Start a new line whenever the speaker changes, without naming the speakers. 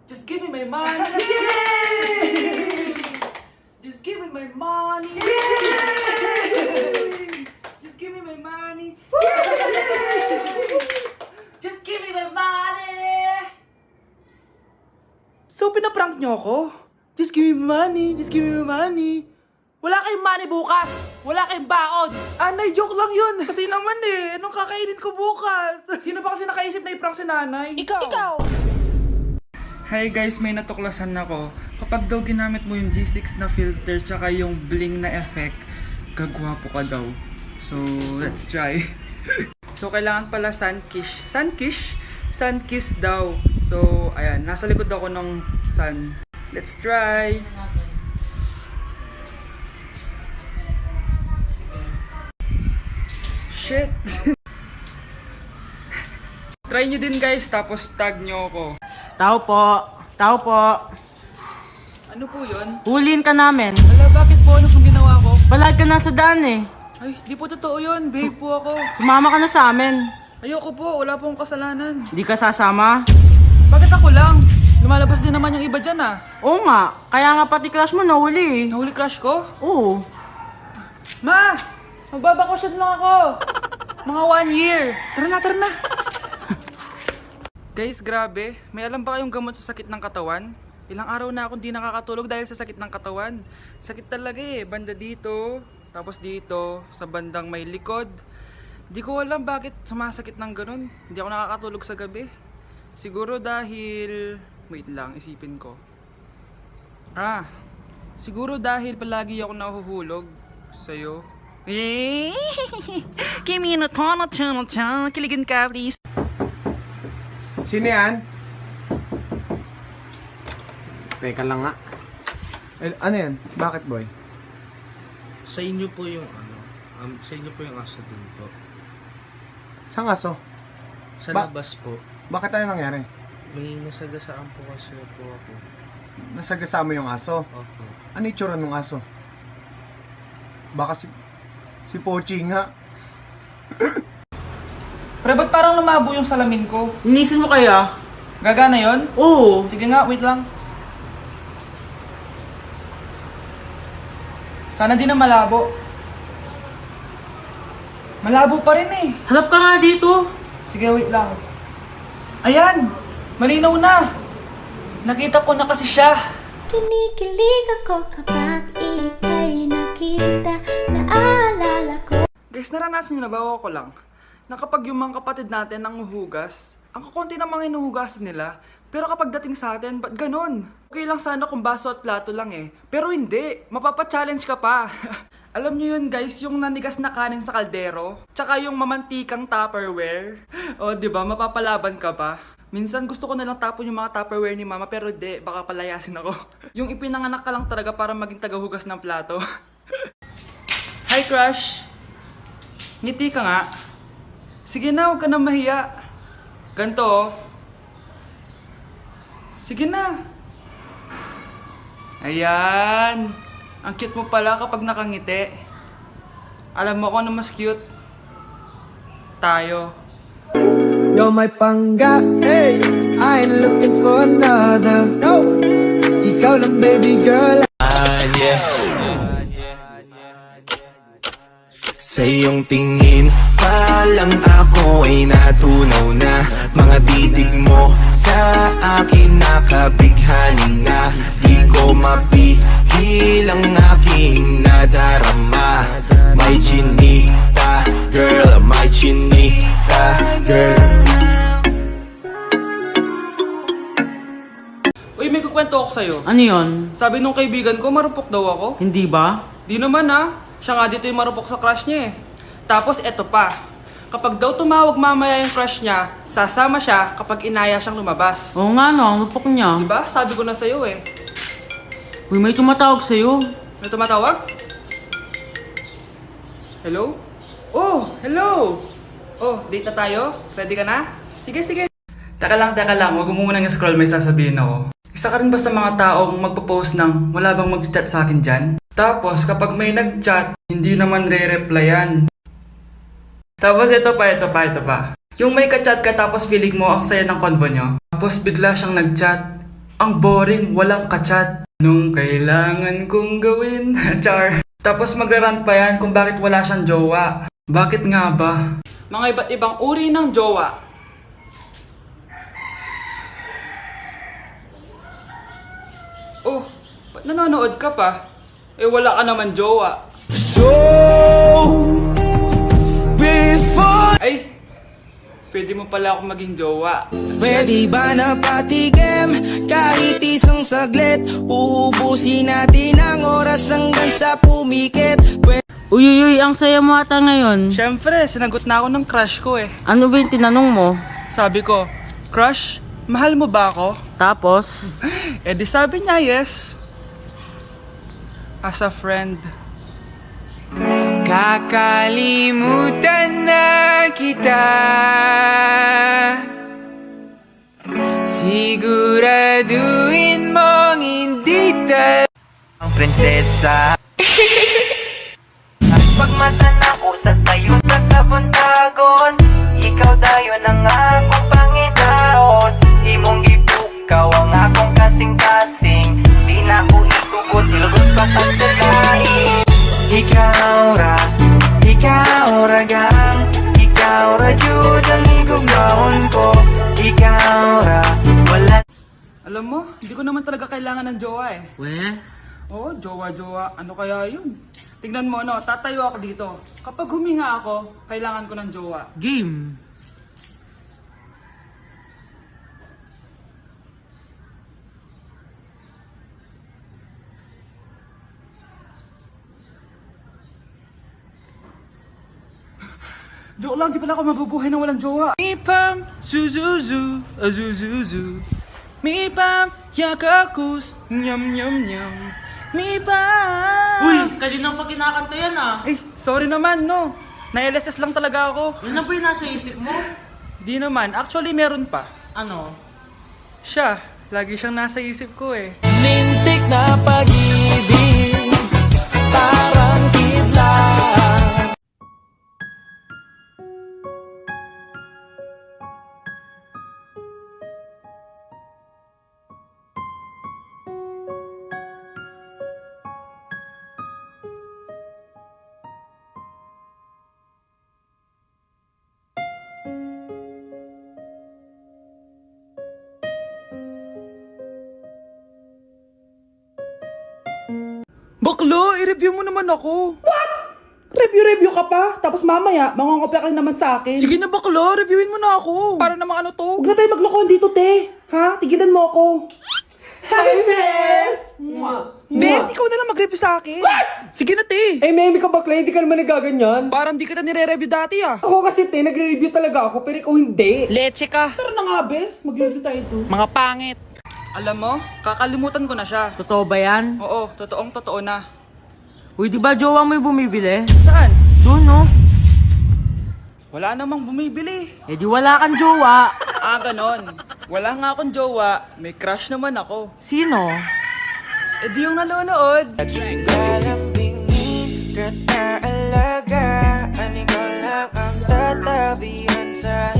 Just give me my money. Yay! Just give me my money. Yay! Just give me my money. Just give me my money. So, pinaprank nyo ako? Just give me money. Just give me my money. Wala kayong money bukas! Wala kayong baon! Anay, joke lang yun! Kasi naman anong kakainin ko bukas? Sino ba kasi nakaisip na i-prank si nanay? Ikaw! Hi guys, may natuklasan ako. Kapag daw ginamit mo yung G6 na filter tsaka yung bling na effect, gagwapo ka daw. So, let's try. So, kailangan pala sunkish. Sunkiss daw. So, ayan, nasa likod ako ng sun. Let's try! Shit! Try nyo din guys, tapos tag nyo ako.
Tao po.
Ano po yun?
Huliin ka namin.
Wala, bakit po? Ano pong ginawa ko?
Palagi ka nasa daan eh.
Ay, di po totoo yun. Babe po ako.
Sumama ka na sa amin.
Ayoko po, wala pong kasalanan.
Hindi ka sasama?
Bakit ako lang? Lumalabas din naman yung iba dyan ah.
Oo nga. Kaya nga pati crush mo nahuli eh.
Nahuli crush ko?
Oo.
Ma! Magbabakasyon lang ako! Mga 1 year! Tara na! Guys, grabe. May alam ba kayong gamot sa sakit ng katawan? Ilang araw na akong di nakakatulog dahil sa sakit ng katawan. Sakit talaga eh. Banda dito, tapos dito, sa bandang may likod. Di ko alam bakit sumasakit ng ganun. Hindi ako nakakatulog sa gabi. Siguro dahil... Wait lang, isipin ko. Siguro dahil palagi ako nahuhulog sa'yo. Kimi no tono chan, kiligin ka please.
Sino yan? Teka lang nga. Ano yan? Bakit boy?
Sa inyo po yung sa inyo po yung aso din po.
Saan aso?
Sa
Ba-
labas po,
Bakit tayo nangyari?
may nasagasaan po kasi po ako.
Nasagasama yung aso.
Opo.
Ano itsura ng aso? Baka si Pochi nga.
Pre, ba't parang lumabo yung salamin ko?
Linisin mo kaya?
Gagana yon?
Oo.
Sige nga, wait lang. Sana di na malabo. Malabo pa rin eh.
Halap ka nga dito.
Sige, wait lang. Ayan! Malinaw na! Nakita ko na kasi siya.
Kinikilig ako kapag ika'y nakita. Naalala ko.
Guys, naranasan nyo na ba ako lang? Na kapag yung mga kapatid natin nanguhugas, ang kukunti ng mga hinuhugasan nila, pero kapag dating sa atin, ba't ganun? Okay lang sana kung baso at plato lang eh. Pero hindi, mapapa-challenge ka pa. Alam nyo yun guys, yung nanigas na kanin sa kaldero, tsaka yung mamantikang Tupperware. O diba, mapapalaban ka pa. Minsan gusto ko na lang tapon yung mga Tupperware ni mama, pero di, baka palayasin ako. Yung ipinanganak ka lang talaga para maging tagahugas ng plato. Hi crush! Ngiti ka nga. Sige na, huwag ka na mahiya. Ganto oh. Sige na. Ayan. Ang cute mo pala kapag nakangiti. Alam mo ko na mas cute. Tayo.
You're my pangga, I ain't looking for another. Ikaw lang baby girl.
Sa iyong tingin pa lang ako ay natunaw na. Mga titig mo sa akin nakabighani na. Di ko mapigil ang aking nadarama. May chinita girl, may chinita girl.
Uy, may kukwento ako sa'yo.
Ano yon?
Sabi nung kaibigan ko, marupok daw ako.
Hindi ba?
Di naman siya nga dito yung marupok sa crush niya eh. Tapos eto pa, kapag daw tumawag mamaya yung crush niya, sasama siya kapag inaya siyang lumabas.
Oo nga no, ang lupok niya.
Diba? Sabi ko na sa'yo eh.
Uy, may tumatawag sa'yo.
May tumatawag? Hello? Oh, hello! Oh, date na tayo? Ready ka na? Sige. Teka lang. Huwag mo munang scroll, may sasabihin ako. Isa ka rin ba sa mga taong magpo-post ng wala bang mag-chat sa akin dyan? Tapos kapag may nag-chat, hindi naman re-replyan. Tapos ito pa. Yung may ka-chat ka tapos feeling mo ang saya ng convo nyo. Tapos bigla siyang nag-chat. Ang boring, walang kachat. Nung kailangan kong gawin, char. Tapos magrarant pa yan kung bakit wala siyang jowa. Bakit nga ba? Mga iba't ibang uri ng jowa. Oh, ba't nanonood ka pa? Eh wala ka naman jowa.
So, before
Ay, pwede mo pala ako maging jowa.
Pwede ba na patigim kahit isang saglit? Uubusin natin ang oras hanggang sa pumikit.
Uy, ang saya mo ata ngayon.
Siyempre, sinagot na ako ng crush ko eh.
Ano ba yung tinanong mo?
Sabi ko, crush, mahal mo ba ako?
Tapos,
Eh di sabi niya yes. As a friend.
Kakalimutan na kita. Siguraduhin mong hindi
ang prinsesa. Pagmata na usa sa'yo sa kabuntagon, ikaw dayo ng akong Panginoon. Imong gipukaw ang akong kasing-kasing, di na ko itugot, ilugot pa pagsalain. Ikaw ra gang, ikaw ra jud ang igugnaon ko. Ikaw ra, wala.
Alam mo, hindi ko naman talaga kailangan ng jowa eh.
weh,
Oo, jowa-jowa. Ano kaya yun? Tingnan mo, no, tatayo ako dito. Kapag huminga ako, kailangan ko ng jowa.
game.
Joke lang, di pala ako mabubuhay ng walang jowa. Mipam, zuzuzu, azuzuzu. Mipam, yakakus, nyam nyam nyam. Mipam!
Uy, kanina pa kinakanta yan ah.
Eh, sorry naman, no. Na-LSS lang talaga ako.
Yun na ba yung nasa isip mo?
Di naman, actually meron pa.
Ano?
Siya, lagi siyang nasa isip ko eh.
Lintik na pag-ibig, parang kidlat.
Baklo, i-review mo naman ako.
What? Review ka pa? Tapos mamaya, mangongopya ka rin naman sa akin.
Sige na baklo, reviewin mo na ako. Para namang ano to.
Huwag na tayo maglokohan dito, te. Ha? Tigilan mo ako. Hi, Bes!
Bes, ikaw na lang mag-review sa akin. What? Sige na, te.
Eh, meme ka bakla, hindi ka naman nagaganyan.
Parang di kita nire-review dati ah.
Ako kasi, te, nagre-review talaga ako, pero ikaw hindi.
Leche ka.
Pero na nga, Bes, mag-review tayo to.
Mga pangit. Alam mo, kakalimutan ko na siya.
Totoo ba yan?
Oo, totoong totoo na.
Uy, di ba jowa mo yung bumibili?
Saan?
Doon no?
Wala namang bumibili.
Eh di wala kang jowa.
Ah, ganon. Wala nga akong jowa, may crush naman ako.
Sino?
Eh di yung nanonood.
Galambingin ka't aalagaan, ikaw lang ang tatabihan sa